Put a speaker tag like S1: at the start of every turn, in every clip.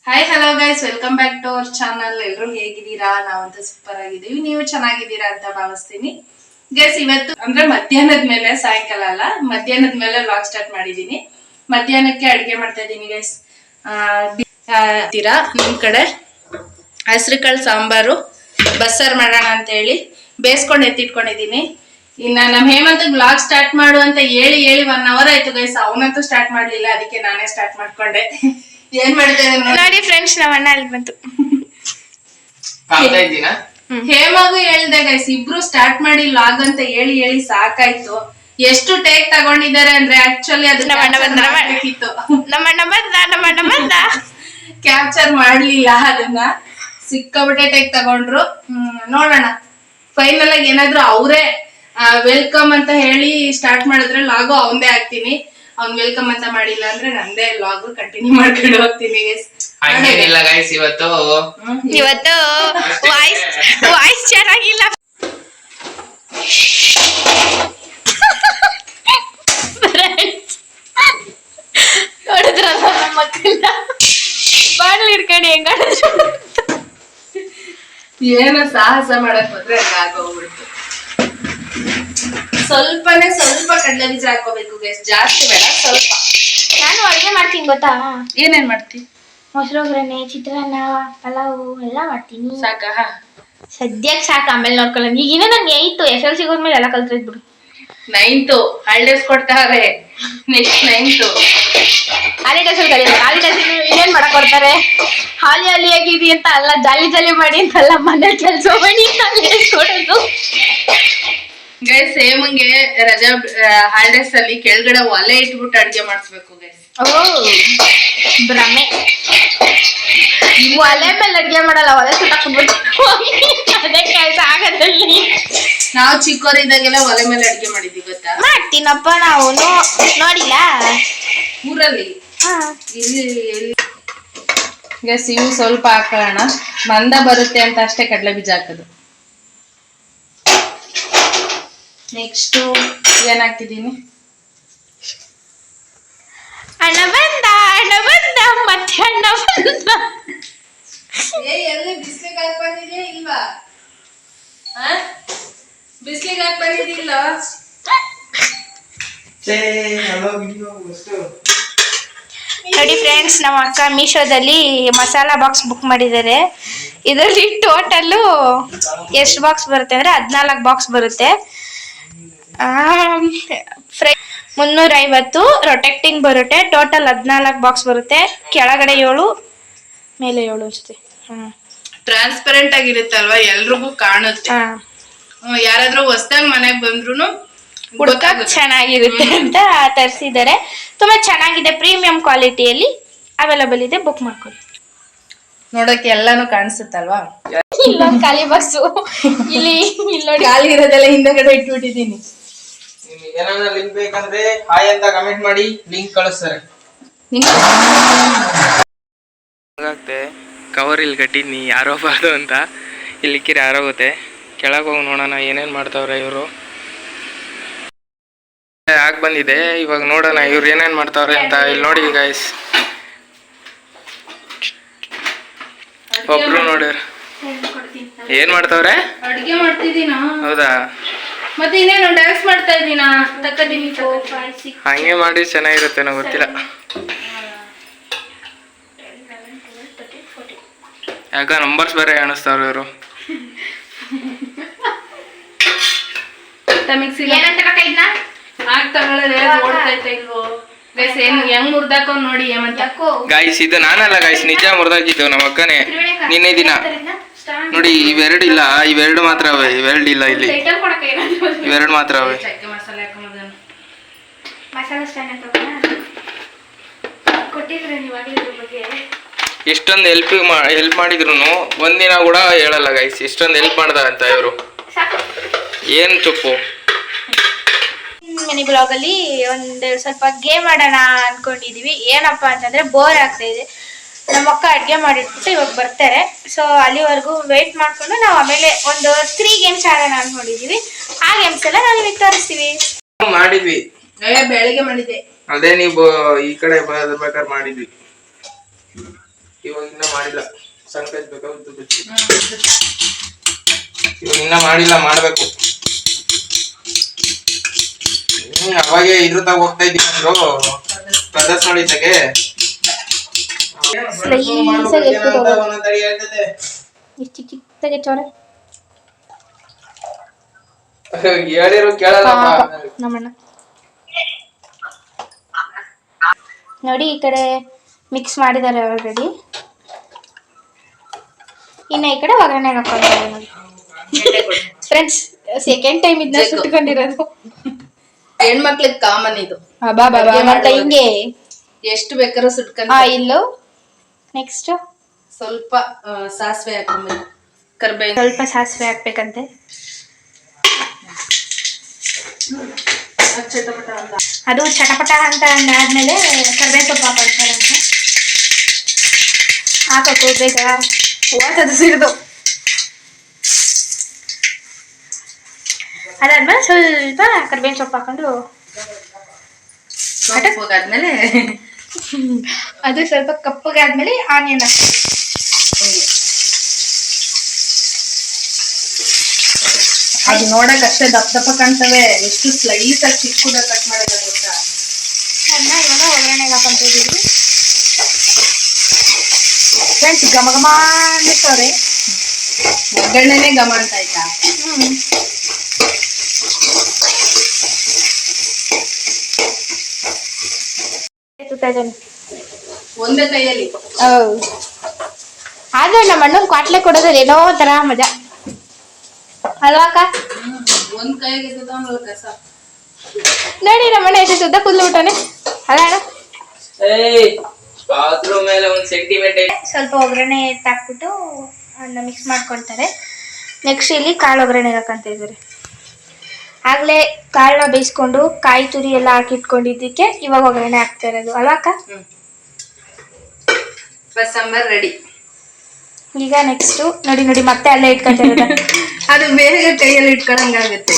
S1: Hi hello guys, welcome back to our channel. ಎಲ್ಲರೂ ಹೇಗಿದ್ದೀರಾ? ನಾವಂತೂ ಸೂಪರ್ ಆಗಿದ್ದೀವಿ. ನೀವು ಚೆನ್ನಾಗಿದ್ದೀರಾ ಅಂತ ಭಾವಿಸ್ತೀನಿ. ಗೈಸ್, ಇವತ್ತು ಅಂದ್ರೆ ಮಧ್ಯಾಹ್ನದ ಮೇಲೆ, ಸಾಯಂಕಾಲ ಅಲ್ಲ, ಮಧ್ಯಾಹ್ನದ ಮೇಲೆ ವ್ಲಾಗ್ ಸ್ಟಾರ್ಟ್ ಮಾಡಿದೀನಿ. ಮಧ್ಯಾಹ್ನಕ್ಕೆ ಅಡ್ಗೆ ಮಾಡ್ತಾ ಇದ್ದೀನಿ ಗೈಸ್. ನಿಮ್ ಕಡೆ ಹಸ್ರುಕಾಳು ಸಾಂಬಾರು, ಬಸ್ಸಾರು ಮಾಡೋಣ ಅಂತ ಹೇಳಿ ಬೇಯಿಸ್ಕೊಂಡು ಎತ್ತಿಟ್ಕೊಂಡಿದೀನಿ. ಇನ್ನ ನಮ್ ಹೇಮಂತ್ ವ್ಲಾಗ್ ಸ್ಟಾರ್ಟ್ ಮಾಡು ಅಂತ ಹೇಳಿ 1 hour ಆಯ್ತು ಗೈಸ್. ಅವನಂತೂ ಸ್ಟಾರ್ಟ್ ಮಾಡ್ಲಿಲ್ಲ, ಅದಕ್ಕೆ ನಾನೇ ಸ್ಟಾರ್ಟ್ ಮಾಡ್ಕೊಂಡೆ. ಏನ್ ಮಾಡ್ತಾ
S2: ನೋಡಿ ಫ್ರೆಂಡ್ಸ್, ನಮ್ಮ ಅಣ್ಣ ಅಲ್ಲಿ ಬಂತು.
S1: ಹೇಮಾಗೂ ಹೇಳ್ದೆ ಗೈಸ್, ಇಬ್ರು ಸ್ಟಾರ್ಟ್ ಮಾಡಿ ಲಾಗ್ ಅಂತ ಹೇಳಿ ಸಾಕಾಯ್ತು. ಎಷ್ಟು ಟೇಕ್ ತಗೊಂಡಿದ್ದಾರೆ ಅಂದ್ರೆ ಆಕ್ಚುಲಿ ಅದು ಕ್ಯಾಪ್ಚರ್ ಮಾಡ್ಲಿಲ್ಲ. ಅದನ್ನ ಸಿಕ್ಕಾಬಿಟ್ಟೆ ಟೇಕ್ ತಗೊಂಡ್ರು. ನೋಡೋಣ ಫೈನಲ್ ಆಗಿ ಏನಾದ್ರು ಅವರೇ ವೆಲ್ಕಮ್ ಅಂತ ಹೇಳಿ ಸ್ಟಾರ್ಟ್ ಮಾಡಿದ್ರೆ ಲಾಗು ಅವಂದೇ ಹಾಕ್ತೀನಿ. ಅವ್ನ್ ವೆಲ್ಕಮ್ ಅಂತ ಮಾಡಿಲ್ಲ ಅಂದ್ರೆ ನಂದೇ ಲಾಗ್ ಕಂಟಿನ್ಯೂ ಮಾಡ್ಕೊಂಡು ಹೋಗ್ತೀನಿ.
S3: ಹಂಗೇನಿಲ್ಲ ಗೈಸ್, ಇವತ್ತು
S2: ವಾಯ್ಸ್ ಚೆನ್ನಾಗಿಲ್ಲ. ನೋಡಿದ್ರ ನಮ್ಮ ಮಕ್ಕಳ ಬಾಗ್ಲು ಹಿಡ್ಕೊಂಡು ಹೆಂಗ
S1: ಏನೋ ಸಾಹಸ ಮಾಡಕ್ ಹೋದ್ರೆ ಆಗೋಗ್ಬಿಡ್ತು. ಸ್ವಲ್ಪ ಕಡಲೆ ಬೀಜ ಹಾಕೋಬೇಕು ಗೈಸ್, ಜಾಸ್ತಿ ಬೇಡ, ಸ್ವಲ್ಪ.
S2: ನಾನು ಅಡುಗೆ ಮಾಡ್ತೀನಿ ಗೊತ್ತಾ?
S1: ಏನೇನ್ ಮಾಡ್ತಿ?
S2: ಮೊಸರು ಒಗ್ಗರಣೆ, ಚಿತ್ರಾನ್ನ, ಪಲಾವು ಎಲ್ಲ ಮಾಡ್ತೀನಿ.
S1: ಸಾಕ?
S2: ಸದ್ಯಕ್ಕೆ ಸಾಕು, ಆಮೇಲೆ ನೋಡ್ಕೊಳ್ಳೋಣ. ಈಗಿನ ನಂಗೆ 8th SLC ಹೋದ್ಮೇಲೆ ಎಲ್ಲ ಕಲ್ತಿದ್ ಬಿಡು.
S1: 9th ಹಾಲಿಡೇಸ್ ಕೊಡ್ತಾರೆ, ನೆಕ್ಸ್ಟ್ 9th
S2: ಹಾಲಿಡೇಸ್ ಕಲಿಯೋದು. ಹಾಲಿಡೇಸ್ ಇನ್ನೇನ್ ಮಾಡಕ್ ಕೊಡ್ತಾರೆ? ಹಾಲಿ ಆಗಿದಿ ಅಂತ ಅಲ್ಲ, ಜಾಲಿ ಮಾಡಿ ಅಂತಲ್ಲ, ಮನೆ ಕೆಲಸ ಮಾಡಿ ಹಾಲಿಡೇಸ್ ಕೊಡೋದು.
S1: ಗೈಸ್, ಹೇಮಂಗೆ ರಜಾ ಹಾಲಿಡೇಸ್ ಅಲ್ಲಿ ಕೆಳಗಡೆ ಒಲೆ ಇಟ್ಬಿಟ್ಟು ಅಡ್ಗೆ ಮಾಡಿಸ್ಬೇಕು ಗೈಸ್.
S2: ಓ ಭ್ರಮೆ. ಒಲೆ ಮೇಲೆ ಅಡ್ಗೆ ಮಾಡಲ್ಲ, ಒಲೆ ಸುಟ್ಟಾಕ್ಬಿಟ್ಟು ಅದೇ ಕೆಲಸ ಆಗೋದ್ರಲ್ಲಿ.
S1: ನಾವು ಚಿಕ್ಕವರಿದ್ದಾಗೆಲ್ಲ ಒಲೆ ಮೇಲೆ ಅಡ್ಗೆ ಮಾಡಿದ್ವಿ ಗೊತ್ತಾ?
S2: ಮಾಡ್ತೀನಪ್ಪ, ನಾವು ನೋಡಿಲ್ಲ
S1: ಊರಲ್ಲಿ. ಇಲ್ಲಿ ಗೈಸ್, ಇವು ಸ್ವಲ್ಪ ಹಾಕೋಣ, ಮಂದ ಬರುತ್ತೆ ಅಂತ ಅಷ್ಟೇ ಕಡಲೆ ಬೀಜ ಹಾಕೋದು. ನೆಕ್ಸ್ಟ್ ಏನ್ ಹಾಕಿದೀನಿ?
S2: ಅಣ್ಣ ಬಂದ ಮತ್ತೆ ಅಣ್ಣ ಬಂದ.
S1: ಎಲ್ಲಿ ಬಿಸ್ಲಿಗೆ ಹಾಕಿ ಬಂದಿದ್ಯಾ ಇಲ್ವಾ? ಬಿಸ್ಲಿಗೆ ಹಾಕಿ ಬಂದಿದ್ದಿಲ್ಲ.
S2: ನೋಡಿ ಫ್ರೆಂಡ್ಸ್, ನಮ್ಮ ಅಕ್ಕ ಮೀಶೋದಲ್ಲಿ ಮಸಾಲಾ ಬಾಕ್ಸ್ ಬುಕ್ ಮಾಡಿದ್ದಾರೆ. ಇದರಲ್ಲಿ ಟೋಟಲ್ಲು ಎಷ್ಟು ಬಾಕ್ಸ್ ಬರುತ್ತೆ ಅಂದ್ರೆ 14 ಬಾಕ್ಸ್ ಬರುತ್ತೆ. 350 ರೊಟೆಕ್ಟಿಂಗ್ ಬರುತ್ತೆ. ಟೋಟಲ್ 14 ಬಾಕ್ಸ್ ಬರುತ್ತೆ. ಕೆಳಗಡೆ 7, ಮೇಲೆ 7 ಅನ್ಸುತ್ತೆ.
S1: ಟ್ರಾನ್ಸ್ಪರೆಂಟ್ ಆಗಿರುತ್ತಲ್ವಾ, ಎಲ್ರಿಗೂ ಕಾಣುತ್ತೆ. ಯಾರಾದ್ರೂ ಹೊಸದಾಗಿ ಮನೆಗೆ ಬಂದ್ರು
S2: ಹುಡ್ಕಕ್ ಚೆನ್ನಾಗಿರುತ್ತೆ ಅಂತ ತರಿಸಿದ್ದಾರೆ. ತುಂಬಾ ಚೆನ್ನಾಗಿದೆ, ಪ್ರೀಮಿಯಂ ಕ್ವಾಲಿಟಿಯಲ್ಲಿ ಅವೈಲಬಲ್ ಇದೆ, ಬುಕ್ ಮಾಡ್ಕೊಳ್ಳಿ.
S1: ನೋಡಕ್ಕೆ ಎಲ್ಲಾನು ಕಾಣಿಸುತ್ತಲ್ವಾ?
S2: ಇಲ್ಲೊಂದು ಖಾಲಿ ಬಾಕ್ಸು, ಇಲ್ಲಿ ನೋಡಿ
S1: ಖಾಲಿ ಇರೋದೆಲ್ಲ ಹಿಂದಗಡೆ ಇಟ್ಬಿಟ್ಟಿದೀನಿ.
S3: ಏನಾದ್ರು ಲಿಂಕ್ ಬೇಕಂದ್ರೆ ಹಾಯ್ ಅಂತ ಕಮೆಂಟ್ ಮಾಡಿ, ಲಿಂಕ್ ಕಳಿಸ್ತಾರೆ. ಕವರ್ ಇಲ್ಲಿ ಕಟ್ಟಿದ್ನಿ, ಯಾರೋಬಾರ್ದು ಅಂತ. ಇಲ್ಲಿಕ್ಕಿರಿ ಯಾರೋಗುತ್ತೆ. ಕೆಳಗೆ ಹೋಗಿ ನೋಡೋಣ ಏನೇನ್ ಮಾಡ್ತಾವ್ರೆ ಇವರು. ಯಾಕೆ ಬಂದಿದೆ ಇವಾಗ ನೋಡೋಣ ಇವ್ರು ಏನೇನ್ ಮಾಡ್ತಾವ್ರೆ ಅಂತ. ಇಲ್ಲಿ ನೋಡಿ ಗೈಸ್, ಒಬ್ರು ನೋಡ್ಯಾರ ಏನ್ ಮಾಡ್ತಾವ್ರೆ?
S1: ಅಡ್ಗೆ ಮಾಡ್ತಿದ್ದೀನ.
S3: ಹೌದಾ?
S1: ಮತ್ತೆ ಇನ್ನೇನು ಡ್ಯಾನ್ಸ್ ಮಾಡ್ತಾ ಇದ್ದೀನ?
S3: ಹಂಗೆ ಮಾಡಿ ಚೆನ್ನಾಗಿರುತ್ತೆ, ನಾವು ಗೊತ್ತಿಲ್ಲ. ಯಾಕ ನಂಬರ್ಸ್ ಬೇರೆ ಕಾಣಿಸ್ತಾವ್ರೆ ಇವರು.
S1: ಹೆಂಗ್ ಮುರ್ದಾಕವ್ ನೋಡಿ.
S3: ಗೈಸ್, ಇದು ನಾನಲ್ಲ ಗೈಸ್, ನಿಜ ಮುರ್ದಾಕಿದ್ದು ನಮ್ಮ ಅಕ್ಕನೇ ನಿನ್ನೆ ದಿನ. ನೋಡಿ ಇವೆರಡು ಇಲ್ಲ, ಇವೆರಡು ಮಾತ್ರ ಅವೆ. ಇವೆರಡು ಇಲ್ಲ, ಇಲ್ಲಿ ಇವೆರಡು ಮಾತ್ರ ಅವೆ. ಎಷ್ಟೊಂದು ಹೆಲ್ಪ್ ಮಾಡಿದ್ರು ಒಂದಿನ ಕೂಡ ಹೇಳಲ್ಲ ಗೈಸ್, ಇಷ್ಟೊಂದು ಹೆಲ್ಪ್ ಮಾಡ್ದ ಅಂತ ಇವರು. ಏನ್ ಚುಪ್ಪು.
S2: ಮಿನಿ ಬ್ಲಾಗ್ ಅಲ್ಲಿ ಒಂದು ಸ್ವಲ್ಪ ಗೇಮ್ ಆಡೋಣ ಅನ್ಕೊಂಡಿದೀವಿ. ಏನಪ್ಪಾ ಅಂತಂದ್ರೆ ಬೋರ್ ಆಗ್ತಾ ಇದೆ. ನಮ್ಮ ಅಕ್ಕ ಅಡ್ಗೆ ಮಾಡಿಟ್ಬಿಟ್ಟು ಇವಾಗ ಬರ್ತಾರೆ. ಸೊ ಅಲ್ಲಿವರೆಗೂ ವೇಟ್ ಮಾಡ್ಕೊಂಡು ನಾವು ಆಮೇಲೆ ಒಂದು 3 ಗೇಮ್ಸ್ ಆಡೋಣ ಅನ್ಕೊಂಡಿದೀವಿ. ಆ ಗೇಮ್ಸ್ ಎಲ್ಲ ನಾವು ನಿಮಗೆ ತೋರಿಸ್ತೀವಿ.
S3: ಮಾಡಿದ್ವಿ,
S1: ಬೆಳಿಗ್ಗೆ ಮಾಡಿದ್ದೆ.
S3: ಅದೇ ನೀವು ಈ ಕಡೆ ಬರ್ಬೇಕಾದ್ರೆ ಮಾಡಿದ್ವಿ. ಇವಾಗ ಇನ್ನ ಮಾಡಿಲ್ಲ. ಸಣ್ಣ ಪೇಜ್ ಬೇಕಾ ಉದ್ದು ಪೇಜ್? ಇವಾಗ ಇನ್ನ ಮಾಡಿಲ್ಲ, ಮಾಡ್ಬೇಕು. ಅವಾಗೆ ಇದ್ರ ತಾಗ ಹೋಗ್ತಾ ಇದ್ದೀನಿ ಅಂದ್ರು ಬ್ರದರ್ಸ್ ನೋಡಿದ್ದಾಗೆ.
S2: ಚಿಕ್ಕದಾಗೆ ಚೋರೆ
S3: ಹೇಳಿರು ಕೇಳಲ್ಲ
S2: ನಮ್ಮಣ್ಣ. ನೋಡಿ ಈ ಕಡೆ ಮಿಕ್ಸ್ ಮಾಡಿದ್ದಾರೆ ಆಲ್ರೆಡಿ. ಇನ್ನು ಈ ಕಡೆ ಒಗ್ಗರಣೆಗೆ ಹಾಕೊಂಡಿದ್ದಾರೆ ನೋಡಿ ಫ್ರೆಂಡ್ಸ್. ಸೆಕೆಂಡ್ ಟೈಮ್ ಇದನ್ನ ಸುಟ್ಕೊಂಡಿರೋದು.
S1: ಹೆಣ್ಮಕ್ಳಿಗೆ ಕಾಮನ್ ಇದು.
S2: ಮತ್ತೆ ಹಿಂಗೆ
S1: ಎಷ್ಟು ಬೇಕಾದ್ರೂ ಸುಟ್ಕೊಂಡ್
S2: ಇಲ್ಲು. ನೆಕ್ಸ್ಟ್
S1: ಸ್ವಲ್ಪ ಸಾಸಿವೆ ಹಾಕೊಂಬೇಕು, ಕರ್ಬೇವು
S2: ಸ್ವಲ್ಪ ಸಾಸಿವೆ ಹಾಕ್ಬೇಕಂತೆ. ಅದು ಚಟಪಟ ಅಂತ ಆದ್ಮೇಲೆ ಕರ್ಬೇವು ಸೊಪ್ಪು ಹಾಕೊಳ್ತಾರೆ ಅಂತ ಹಾಕಬೇಕು. ಬೇಗ ಓಟದು ಸಿಡಿದು ಅದಾದ್ಮೇಲೆ ಸ್ವಲ್ಪ ಕರ್ಬೇವಿನ ಸೊಪ್ಪು ಹಾಕೊಂಡು
S1: ಆದ್ಮೇಲೆ
S2: ಅದು ಸ್ವಲ್ಪ ಕಪ್ಪಗಾದ್ಮೇಲೆ ಆನಿಯನ್ ಹಾಕ್ತೀವಿ.
S1: ಅದು ನೋಡಕ್ ಅಷ್ಟೇ ದಪ್ಪ ದಪ್ಪ ಕಾಣ್ತವೆ, ಎಷ್ಟು ಸ್ಲೈಸ್ ಆಗಿ ಚಿಕ್ಕದ ಕಟ್ ಮಾಡೋದ ಗೊತ್ತಾ.
S2: ಅದನ್ನ ಇವಾಗ ಒಗ್ಗರಣೆಗೆ ಹಾಕೊಂತ ಇದೀವಿ ಫ್ರೆಂಡ್ಸ್. ಘಮ ಘಮ ಅನ್ನಿಸ್ತವ್ರೆ.
S1: ಒಗ್ಗರಣೆನೆ ಘಮ ಅಂತ ಆಯ್ತಾ. ಒಂದೇ ಕೈಯಲ್ಲಿ
S2: ಆದ್ರೆ ನಮ್ಮ ಅಣ್ಣನ್ ಕ್ವಾಟ್ಲೆ ಕೊಡೋದ್ರೆ ಏನೋ ತರ ಮಜಾ ಅಲ್ವಾ ಅಕ್ಕ?
S1: ಒಂದ್ ಕೈಗೆ ಕಸ.
S2: ನೋಡಿ ನಮ್ಮ ಅಣ್ಣ ಎಷ್ಟು ಸುದ್ದ ಕೂದಲು ಬಿಟ್ಟಾನೆ ಅಲ್ಲ ಅಣ್ಣ.
S3: ಮೇಲೆ ಒಂದ್ ಸೆಂಟಿಮೀಟರ್
S2: ಸ್ವಲ್ಪ ಒಗ್ಗರಣೆ ಹಾಕ್ಬಿಟ್ಟು ಅನ್ನ ಮಿಕ್ಸ್ ಮಾಡ್ಕೊಳ್ತಾರೆ. ನೆಕ್ಸ್ಟ್ ಇಲ್ಲಿ ಕಾಳು ಒಗ್ಗರಣೆ ಹಾಕಂತ ಇದ್ದಾರೆ. ಆಗ್ಲೇ ಕಾಳನ್ನ ಬೇಯಿಸ್ಕೊಂಡು ಕಾಯಿ ತುರಿ ಎಲ್ಲ ಹಾಕಿಟ್ಕೊಂಡಿದ್ದಕ್ಕೆ ಇವಾಗ ಒಗ್ಗರಣೆ ಹಾಕ್ತಾ ಇರೋದು ಅಲ್ವಾ ಅಕ್ಕ?
S1: ಬಸ್ಸಾಂಬಾರ್ ರೆಡಿ.
S2: ಈಗ ನೆಕ್ಸ್ಟ್ ನೋಡಿ ನೋಡಿ ಮತ್ತೆ ಅಲ್ಲೇ ಇಟ್ಕೊಂತಿರೋದ.
S1: ಅದು ಬೇರೆ ಕೈಯಲ್ಲಿ ಇಟ್ಕೊಳಂಗಾಗುತ್ತೆ.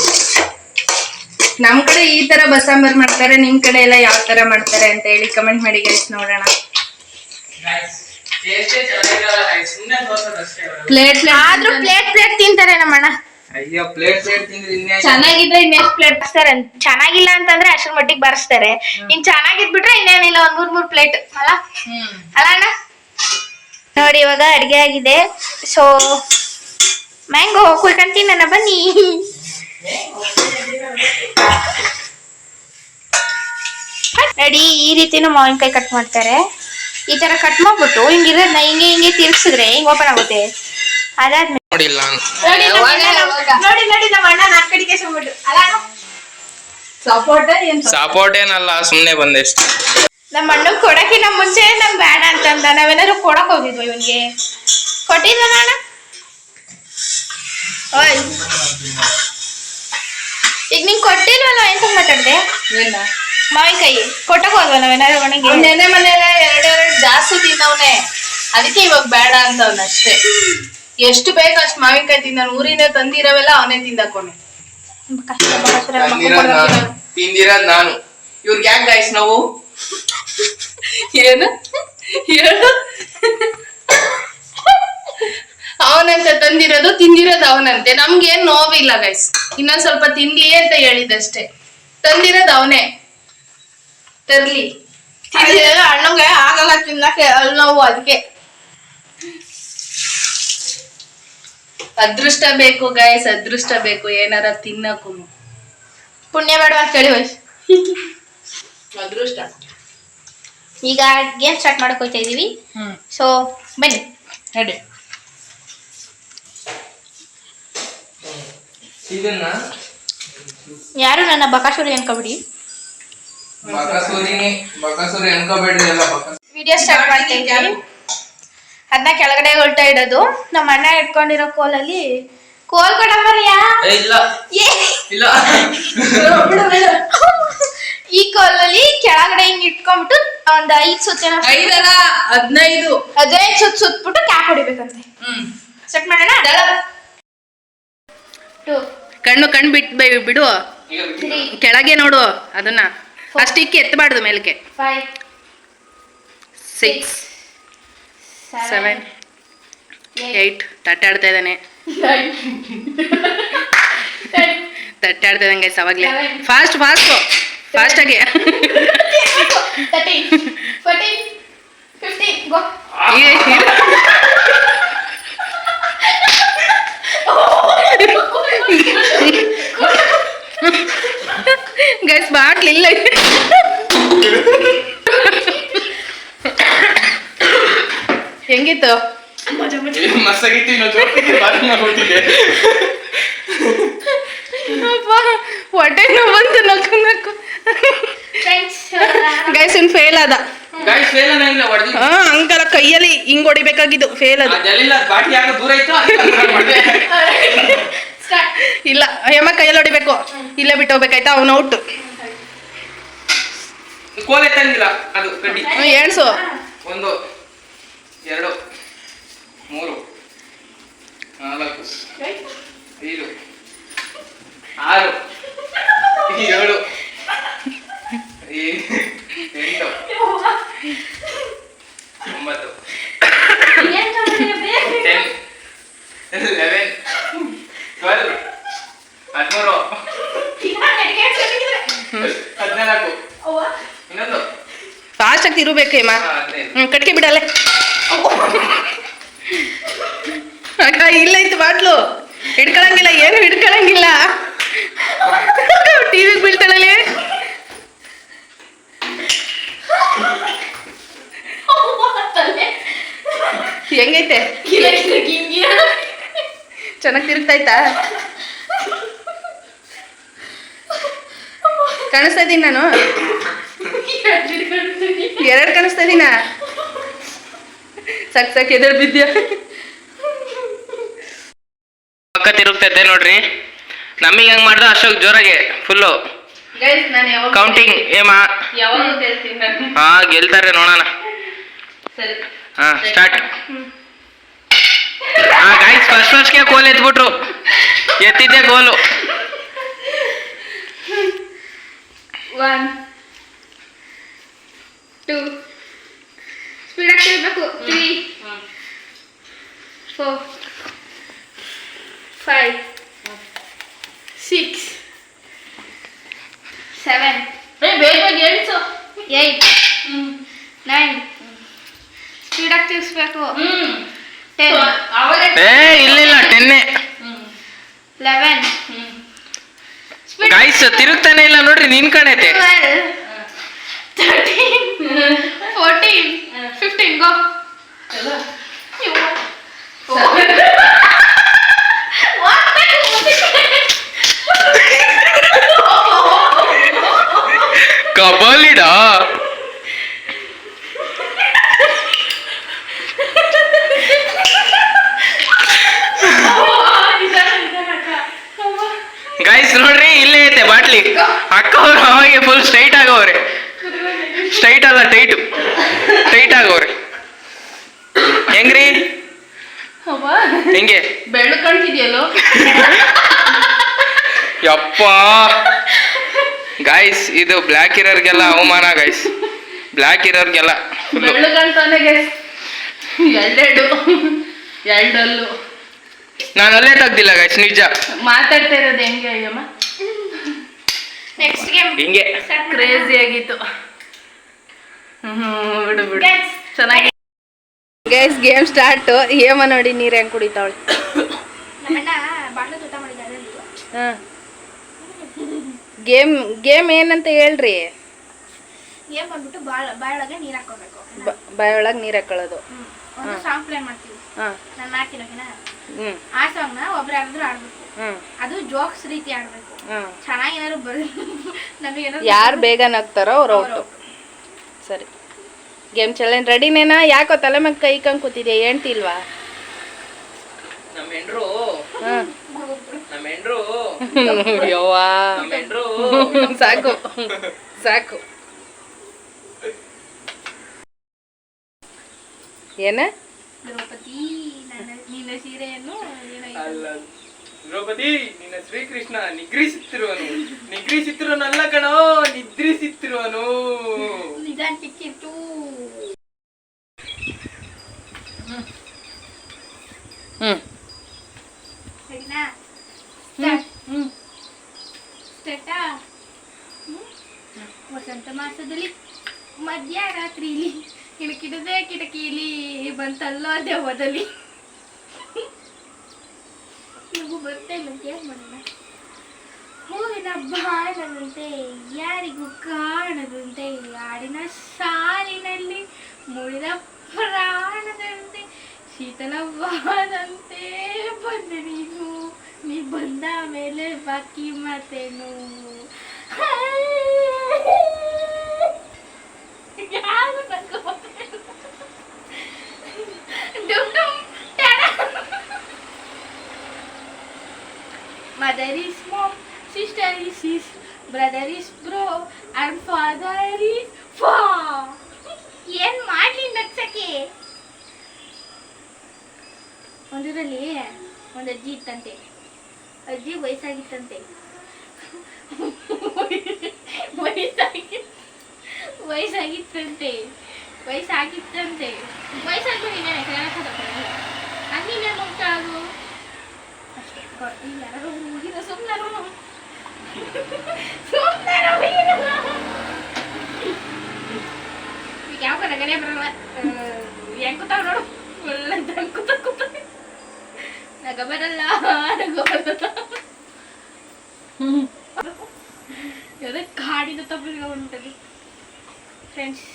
S1: ನಮ್ ಕಡೆ ಈ ತರ ಬಸ್ಸಾಂಬಾರ್ ಮಾಡ್ತಾರೆ, ನಿಮ್ ಕಡೆ ಎಲ್ಲ ಯಾವ ತರ ಮಾಡ್ತಾರೆ ಅಂತ ಹೇಳಿ ಕಮೆಂಟ್ ಮಾಡಿ ಗೈಸ್, ನೋಡೋಣ. ಪ್ಲೇಟ್
S2: ಆದ್ರೂ ಪ್ಲೇಟ್ ಪ್ಲೇಟ್ ತಿಂತಾರೆ ನಮ್ಮಣ್ಣ.
S3: ಅಯ್ಯೋ ಪ್ಲೇಟ್ ತಿಂದ್ರೆ
S2: ಚೆನ್ನಾಗಿದ್ರೆ ಇನ್ನೆಷ್ಟು ಪ್ಲೇಟ್ ಬರ್ಸ್ತಾರೆ. ಚೆನ್ನಾಗಿಲ್ಲ ಅಂತಂದ್ರೆ ಅಷ್ಟ್ರ ಮಟ್ಟಿಗೆ ಬರ್ಸ್ತಾರೆ. ಇನ್ ಚೆನ್ನಾಗಿದ್ಬಿಟ್ರೆ ಇನ್ನೇನಿಲ್ಲ ಒಂದ್ ಮೂರ್ ಪ್ಲೇಟ್ ಅಲ್ಲ ಅಲ್ಲ ಅಣ್ಣ. ನೋಡಿ ಇವಾಗ ಅಡ್ಗೆ ಆಗಿದೆ. ಸೊ ಮ್ಯಾಂಗೋ ಕುಯ್ಕೊಂತೀನಿ ನನ್ನ ಬನ್ನಿ. ನೋಡಿ ಈ ರೀತಿನೂ ಮಾವಿನಕಾಯಿ ಕಟ್ ಮಾಡ್ತಾರೆ. ಈ ತರ ಕಟ್ ಮಾಡ್ಬಿಟ್ಟು ಹಿಂಗಿರೋದ್ನ ಹಿಂಗೆ ಹಿಂಗೆ ತಿರ್ಗಿಸಿದ್ರೆ ಹಿಂಗ್ ಓಪನ್ ಆಗುತ್ತೆ. ಅದಾದ್ಮೇಲೆ ನೋಡಿ ನೋಡಿ ನಮ್ಮ ಅಣ್ಣ ನಾನ್ ಕಡೆಗೆ ಸುಮ್ಬಿಟ್ಟು ಅಲ್ಲ
S3: ಸಪೋರ್ಟ್ ಏನಲ್ಲ, ಸುಮ್ನೆ ಬಂದೆಷ್ಟು.
S2: ನಮ್ಮ ಅಣ್ಣಗ್ ಕೊಡಕ್ಕಿನ್ನ ಮುಂಚೆ ನಮ್ ಬೇಡ ಅಂತಂದ. ನಾವೇನಾದ್ರು ಕೊಡಕ್ ಹೋಗಿದ್ವಿ ಇವನ್ಗೆ, ಕೊಟ್ಟಿದ್ದ ಅಣ್ಣ. ಓಯ್ ಈಗ ನಿಂಗ್ ಕೊಟ್ಟಿಲ್ವಲ್ಲ, ಎಂತ ಮಾತಾಡ್ದೆ? ಮಾವಿನಕಾಯಿ ಕೊಟ್ಟಕ್ ಹೋದ್ವ ನಾವೇನಾದ್ರು ಒಣಗಿ?
S1: ನೆನೆ ಮನೇಲೆ ಎರಡೆರಡು ಜಾಸ್ತಿ ತಿನ್ನವನೆ, ಅದಕ್ಕೆ ಇವಾಗ ಬೇಡ ಅಂತವ್ನ ಅಷ್ಟೇ. ಎಷ್ಟು ಬೇಕು ಅಷ್ಟು ಮಾವಿನಕಾಯಿ ತಿಂದ. ಊರಿನ ತಂದಿರವೆಲ್ಲ ಅವನೇ ತಿಂದಾಕೋನೆ.
S3: ತಿಂದಿರೋದ್ ನಾನು. ಇವ್ರಿಗೆ ಯಾಕೆ ಗೈಸ್ ನಾವು
S1: ಏನು ಹೇಳು? ಅವನಂತೆ ತಂದಿರೋದು, ತಿಂದಿರೋದು ಅವನಂತೆ. ನಮ್ಗೇನ್ ನೋವಿಲ್ಲ ಗೈಸ್, ಇನ್ನೊಂದ್ ಸ್ವಲ್ಪ ತಿನ್ಲಿ ಅಂತ ಹೇಳಿದಷ್ಟೇ. ತಂದಿರೋದು ಅವನೇ, ತರ್ಲಿ.
S2: ಅಣ್ಣಂಗೆ ಆಗಲ್ಲ ತಿನ್ನಕ್ಕೆ ಅಲ್ಲಿ ನಾವು. ಅದಕ್ಕೆ
S1: ಅದೃಷ್ಟ ಬೇಕು ಗೈಸ್, ಅದೃಷ್ಟ ಬೇಕು ಏನಾರ ತಿನ್ನಕು.
S2: ಪುಣ್ಯ ಬೇಡ ಅಂತ ಹೇಳಿ ವಯಸ್ಸು
S1: ಅದೃಷ್ಟ.
S2: ಈಗ ಗೇಮ್ ಸ್ಟಾರ್ಟ್ ಮಾಡಕ್ ಹೋಗ್ತಾ ಇದೀವಿ. ಸೊ ಬನ್ನಿ
S1: ರೆಡಿ.
S3: ಇದನ್ನ
S2: ಯಾರು ನನ್ನ ಬಕಾಸುರಿ ಅನ್ಕೋಬಿಡಿ.
S3: ಬಕಾಸುರಿ ಅನ್ಕೋಬೇಡ್ರಿ ಎಲ್ಲ.
S2: ವಿಡಿಯೋ ಸ್ಟಾರ್ಟ್ ಮಾಡ್ತಾ ಇದ್ದೀವಿ. ಅದನ್ನ ಕೆಳಗಡೆ ಉಲ್ಟಾ ಇಡೋದು. ನಮ್ಮ ಅಣ್ಣ ಇಟ್ಕೊಂಡಿರೋ ಕೋಲಲ್ಲಿ ಕೋಲ್ ಕೊಡಂಬರಿಯಾ ಈ ಕೋಲಲ್ಲಿ ಕೆಳಗಡೆ ಹಿಂಗ್ ಇಟ್ಕೊಂಡ್ಬಿಟ್ಟು ಒಂದ್ 5 ಸುತ್ತಿನ 15 ಸುತ್ತ ಸುತ್ಬಿಟ್ಟು ಕ್ಯಾಪ್ ಹೊಡಿಬೇಕಂತೆ. ಸೆಟ್ ಮಾಡೋಣ.
S1: ಕಣ್ಣು ಬಿಡು, ಕೆಳಗೆ ನೋಡು ಅದನ್ನ. ಅಷ್ಟಿಕ್ಕೆ ಎತ್ತಬಾರ್ದು ಮೇಲಕ್ಕೆ.
S2: 5 6
S1: 7 8 ತಟ್ಟೆ ಆಡ್ತಾ ಇದ್ದಾನೆ ತಟ್ಟೆ ಆಡ್ತಾ ಇದ್ದಂಗೆ ಅವಾಗಲೇ ಫಾಸ್ಟಾಗಿ
S2: 13 14 15 ಗೋ
S1: ಗೈಸ್ ಬಾಟ್ಲಿಲ್ಲ ಹೆಂಗಿತ್ತು ಹೊಟ್ಟೆ ನೋವು ಬಂತು ನಕ್ಕು ಗೈಸ್ ಇನ್ ಫೇಲ್ ಆದ ಹಂಗಲ್ಲ ಕೈಯಲ್ಲಿ ಹಿಂಗ್ ಹೊಡಿಬೇಕಾಗಿದ್ದು ಫೇಲ್ ಅದು ಇಲ್ಲ ಅಯ್ಯಮ್ಮ ಕೈಯಲ್ಲಿ ಹೊಡಿಬೇಕು ಇಲ್ಲೇ ಬಿಟ್ಟು ಹೋಗ್ಬೇಕಾಯ್ತಾ ಅವನು ಔಟ್ ಎಣ್ಸು
S3: 1 2 3 4 5 6 7 8
S1: ಫಾಸ್ಟ್ ಆಗಿ ತಿರುಬೇಕು ಏಮ ಕಟ್ಕೆ ಬಿಡಲ್ಲ ಇಲ್ಲ ಇತ್ತು ಬಾಟ್ಲು ಹಿಡ್ಕೊಳಂಗಿಲ್ಲ ಏನು ಹಿಡ್ಕೊಳಂಗಿಲ್ಲ ಟಿವಿಗೆ ಬೀಳ್ತಾಳಲ್ಲಿ ಹೆಂಗೈತೆ ಚೆನ್ನಾಗಿ ತಿರುಗ್ತಾಯ್ತಾ ಕಾಣಿಸ್ತಾ ಇದ್ದೀನಿ ನಾನು 2 ಕಾಣಿಸ್ತಾ ಇದೀನ ಸಾಕ್ ಎದುರು ಬಿದ್ದ್ಯಾ
S3: ಪಕ್ಕ ತಿರುಗ್ತೈತೆ ನೋಡ್ರಿ ನಮಗೆ ಹೆಂಗ್ ಮಾಡ್ದ ಅಷ್ಟೊಂದು ಜೋರಾಗೆ ಫುಲ್ಲು ಕೌಂಟಿಂಗ್ ಏಮಾ ಹಾ ಗೆಲ್ತಾರೆ ನೋಡೋಣ ಹಾ ಸ್ಟಾರ್ಟ್ ಹಾ ಗೈಸ್ ಫಸ್ಟ್ಗೆ ಗೋಲ್ ಎತ್ಬಿಟ್ರು ಎತ್ತಿದ್ದೆ ಗೋಲು
S2: 1 2 ಸ್ಪೀಡ್ ಆಗ್ತಿರ್ಬೇಕು 3 4 5 6 7 8 9 ಸ್ಪೀಡ್ ಆಗ್ತಿರ್ಸ್ಬೇಕು 10
S3: ಇಲ್ಲ 10
S2: 11
S3: ಗೈಸ್ ತಿರುಗ್ತಾನೆ ಇಲ್ಲ ನೋಡ್ರಿ ನಿನ್ ಕಣೈತೆ
S2: 13 14 15 ಗೋ
S3: ಕಬಲಿಡಾ ಗೈಸ್ ನೋಡ್ರಿ ಇಲ್ಲೇ ಐತೆ ಬಾಟ್ಲಿ ಅಕ್ಕ ಅವ್ರು ಅವಾಗೆ ಫುಲ್ ಸ್ಟ್ರೈಟ್ ಆಗವ್ರೆ ಸ್ಟ್ರೈಟ್ ಅಲ್ಲ ಟೈಟ್ ಆಗವ್ರೆ ಹೆಂಗ್ರಿ ಹೆಂಗೆ
S1: ಬೆಳ್ಳು ಕಾಣ್ತಿದ್ಯಲ್ಲೋ
S3: ಯಪ್ಪ ಗೈಸ್ ಇದು ಬ್ಲ್ಯಾಕ್ ಇರೋರ್ಗೆಲ್ಲ ಅವಮಾನ ಗೈಸ್ ಬ್ಲ್ಯಾಕ್ ಇರೋರ್ಗೆಲ್ಲ
S1: ಬೆಳ್ಳು ಕಾಣ್ತಾನೆ ಗೈಸ್ ಎರಡಲ್ಲೂ
S3: ನಾನು ಅಲ್ಲೇ ತೆಗ್ದಿಲ್ಲ ಗೈಸ್ ನಿಜ
S1: ಮಾತಾಡ್ತಾ ಇರೋದು ಹೆಂಗೆ ಅಯ್ಯಮ್ಮ
S2: ನೆಕ್ಸ್ಟ್ ಗೇಮ್
S3: ಹಿಂಗೆ
S1: ಕ್ರೇಜಿ ಆಗಿತ್ತು ಬಿಡು ಚೆನ್ನಾಗಿ ಗೈಸ್ ಗೇಮ್ ಸ್ಟಾರ್ಟ್ ಏಮ ನೋಡಿ ನೀರು ಹೆಂಗ್ ಕುಡಿತಾವಳೆ
S2: ನಮ್ಮಣ್ಣ ಬಾಟ್ಲು ಊಟ ಮಾಡಿದ್ದಾರೆ
S1: ಗೇಮ್ ಏನಂತ ಹೇಳ್ರಿ
S2: ಗೇಮ್ ಬಂದ್ಬಿಟ್ಟು ಬಾಯೊಳಗೆ ನೀರು ಹಾಕೋಬೇಕು
S1: ಬಾಯೊಳಗೆ ನೀರು ಹಾಕೊಳ್ಳೋದು
S2: ಒಂದು ಸಾಂಗ್ ಪ್ಲೇ ಮಾಡ್ತೀವಿ ನಾನು ಮಾಡ್ತೀನೋಕಿನ ಆ ಸಾಂಗ್ ನ ಒಬ್ರು ಯಾರಾದ್ರೂ ಆಡ್ಬೇಕು ಅದು ಜೋಕ್ಸ್ ರೀತಿ ಆಡ್ಬೇಕು ಚೆನ್ನಾಗಿ ಏನಾದ್ರು ನಮಗೆ
S1: ಯಾರು ಬೇಗ ನಗ್ತಾರೋ ಅವ್ರು ಔಟು ಸರಿ ಗೇಮ್ ಚಾಲೆಂಜ್ ರೆಡಿನೇನಾ ಯಾಕೋ ತಲೆ ಮೇಲೆ ಕೈ ಕಂಗ್ ಕೂತಿದ್ಯಾ ಹೇಳ್ತಿಲ್ವಾ
S3: ನಮ್ಮ ಹೆಂಡ್ರು
S1: ಯವ್ವಾ ಸಾಕು ಸಾಕು ಏನ
S2: ದ್ರೌಪದಿ ನಿನ್ನ ಸೀರೆಯನ್ನು
S3: ದ್ರೌಪದಿ ನಿನ್ನ ಶ್ರೀಕೃಷ್ಣ ನಿಗ್ರಿಸಿತ್ತಿರುವನಲ್ಲ ಕಣೋ ನಿದ್ರಿಸಿತ್ತಿರುವನು
S2: ನಿಧಾನ ಟಿಕ್ಕಿತ್ತು
S3: ಹ್ಞೂ
S2: ಸರಿನಾ? ಸ್ಟಾರ್ಟಾ? ವಸಂತ ಮಾಸದಲ್ಲಿ ಮಧ್ಯರಾತ್ರಿಲಿ ಕಿಟಕಿಡದೆ ಕಿಟಕಿಲಿ ಬಂತಲ್ಲ ದೆವ್ವದಲ್ಲಿ. ನೀವು ಬರ್ತಾ ಇಲ್ಲ ಅಂತ ಏನ್ ಮಾಡೋಣ? ಹೂವಿನ ಬಾಣದಂತೆ ಯಾರಿಗೂ ಕಾಣದಂತೆ ಹಾಡಿನ ಸಾಲಿನಲ್ಲಿ ಮುಳಿದ ಪ್ರಾಣದಂತೆ ಶೀತಲವಾದಂತೆ ಬಂದೆ ನೀನು, ನೀ ಬಂದ ಮೇಲೆ ಬಾಕಿ ಮಾತೇನು? ಯಾರು ನಕ್ಕೋಬೇಕು? ಡುಮ್ ಡುಮ್ ಟಡ. Mother is mom, sister is sis, brother is bro, and father is fa. ಏನ್ ಮಾಡ್ಲಿ ನಗ್ಸಕ್ಕೆ? ಒಂದರಲ್ಲಿ ಒಂದು ಅಜ್ಜಿ ಇತ್ತಂತೆ. ಅಜ್ಜಿ ವಯಸ್ಸಾಗಿತ್ತಂತೆ. ವಯಸ್ಸಾಗಿತ್ತಂತೆ ವಯಸ್ಸಾಗ್ಬಿಡಿ ಹಂಗಿನ ಮುಗ್ತಾಗು ಅಷ್ಟೇ. ಯಾರು ಮುಗಿದ ಸುಮ್ಮನೆ ಈಗ ಯಾವ ಕಡೆ ಬರಲ್ಲ. ಹೆಂಗ್ ಕೂತಾವ ನೋಡು, ಒಳ್ಳೆ ಕೂತ ನಗ ಬರಲ್ಲ. ಕಾಡಿನ ತಪ್ಪಿಗೆ ಉಂಟದು ಫ್ರೆಂಡ್ಸ್.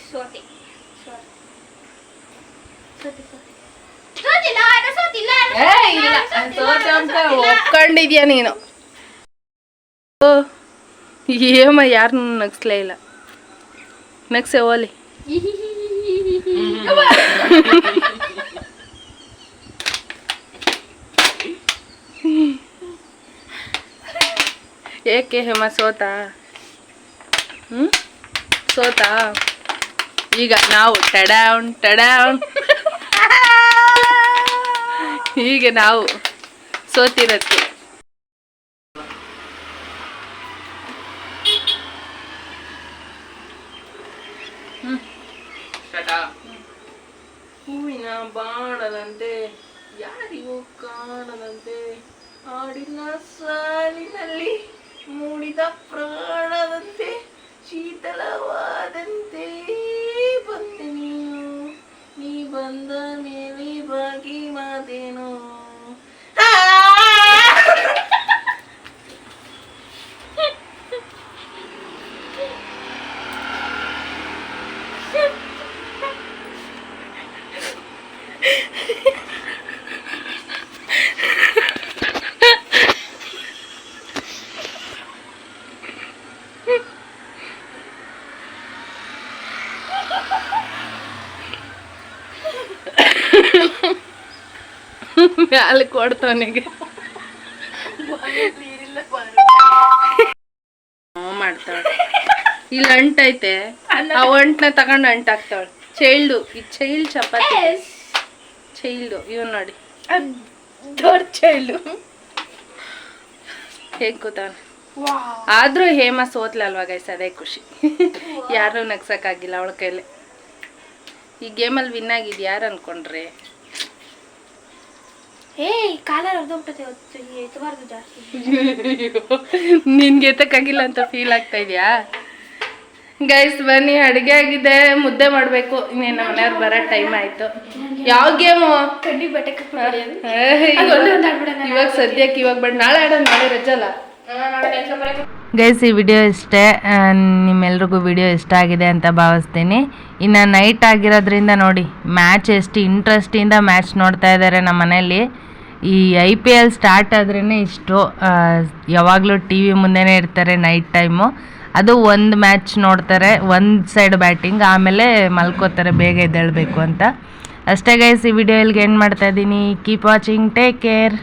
S1: ಒಪ್ಕೊಂಡಿದ್ಯಾ ನೀನು? ಏಮ ಯಾರು ನಗ್ಸ್ಲೇ ಇಲ್ಲ. ನಗ್ಸೆ ಓಲಿ. ಏಕೆ ಹೇಮ ಸೋತಾ? ಸೋತಾ? ಈಗ ನಾವು ಟಡೌನ್ ಹೀಗೆ ನಾವು ಸೋತಿರತ್ತೆ. ಹೂವಿನ ಬಾಣದಂತೆ ಯಾರಿಗೂ ಕಾಣದಂತೆ ಹಾಡಿನ ಸಾಲಿನಲ್ಲಿ ಮೂಡಿದ ಪ್ರಾಣದಂತೆ ಶೀತಲವಾದಂತೆ ಬಂದೆ ನೀನು, ನೀ ಬಂದ ಮೇಲೆ ಬಾಗಿ ಮಾತೇನು? ಮ್ಯಾಲೆ ಕೊಡ್ತವನಿಗೆ ಮಾಡ್ತಾಳೆ. ಇಲ್ಲಿ ಅಂಟೈತೆ, ಆ ಅಂಟನ್ನ ತಗೊಂಡು ಅಂಟಾಕ್ತಾವಳೆ. ಚೈಲ್ಡು, ಈ ಚೈಲ್ಡ್ ಚಪಾತಿ ಚೈಲ್ಡು. ಇವ್ ನೋಡಿ ದೊಡ್ಡ ಚೈಲ್ಡು ಹೇಗ್ ಕೂತಾವ. ಆದ್ರೂ ಹೇಮ ಸೋತ್ಲಲ್ವಾ ಗೈಸ್, ಅದೇ ಖುಷಿ. ಯಾರು ನಗ್ಸಕ್ಕಾಗಿಲ್ಲ ಅವಳ ಕೈಲಿ. ಈ ಗೇಮಲ್ಲಿ ವಿನ್ ಆಗಿದ್ ಯಾರು ಅನ್ಕೊಂಡ್ರಿ? ನಿನ್ಗೆ ಎತ್ತಕ್ಕಾಗಿಲ್ಲ ಅಂತ ಫೀಲ್ ಆಗ್ತಾ ಇದೆಯಾ? ಗೈಸ್ ಬನ್ನಿ, ಅಡುಗೆ ಆಗಿದೆ, ಮುದ್ದೆ ಮಾಡಬೇಕು. ಇನ್ನೇನು ಮನೆಯವ್ರು ಬರೋ ಟೈಮ್ ಆಯ್ತು. ಯಾವ ಗೇಮು? ಇವಾಗ ಸದ್ಯಕ್ಕೆ ಇವಾಗ ಬೇಡ, ನಾಳೆ ಆಡೋಣ. ನಾಳೆ ರಜಲ್ಲ.
S4: ಗೈಸ್ ಈ ವಿಡಿಯೋ ಇಷ್ಟೇ. ನಿಮ್ಮೆಲ್ರಿಗೂ ವಿಡಿಯೋ ಇಷ್ಟ ಆಗಿದೆ ಅಂತ ಭಾವಿಸ್ತೀನಿ. ಇನ್ನು ನೈಟ್ ಆಗಿರೋದ್ರಿಂದ ನೋಡಿ ಮ್ಯಾಚ್ ಎಷ್ಟು ಇಂಟ್ರೆಸ್ಟಿಂದ ಮ್ಯಾಚ್ ನೋಡ್ತಾ ಇದ್ದಾರೆ ನಮ್ಮ ಮನೇಲಿ. ಈ IPL ಸ್ಟಾರ್ಟ್ ಆದ್ರೇ ಇಷ್ಟು ಯಾವಾಗಲೂ ಟಿ ವಿ ಮುಂದೆನೇ ಇರ್ತಾರೆ ನೈಟ್ ಟೈಮು. ಅದು ಒಂದು ಮ್ಯಾಚ್ ನೋಡ್ತಾರೆ, ಒಂದು ಸೈಡ್ ಬ್ಯಾಟಿಂಗ್, ಆಮೇಲೆ ಮಲ್ಕೋತಾರೆ ಬೇಗ ಎದ್ದೇಳಬೇಕು ಅಂತ. ಅಷ್ಟೇ ಗೈಸ್, ಈ ವಿಡಿಯೋ ಇಲ್ಲಿಗೆ ಎಂಡ್ ಮಾಡ್ತಾ ಇದ್ದೀನಿ. Keep watching, take care.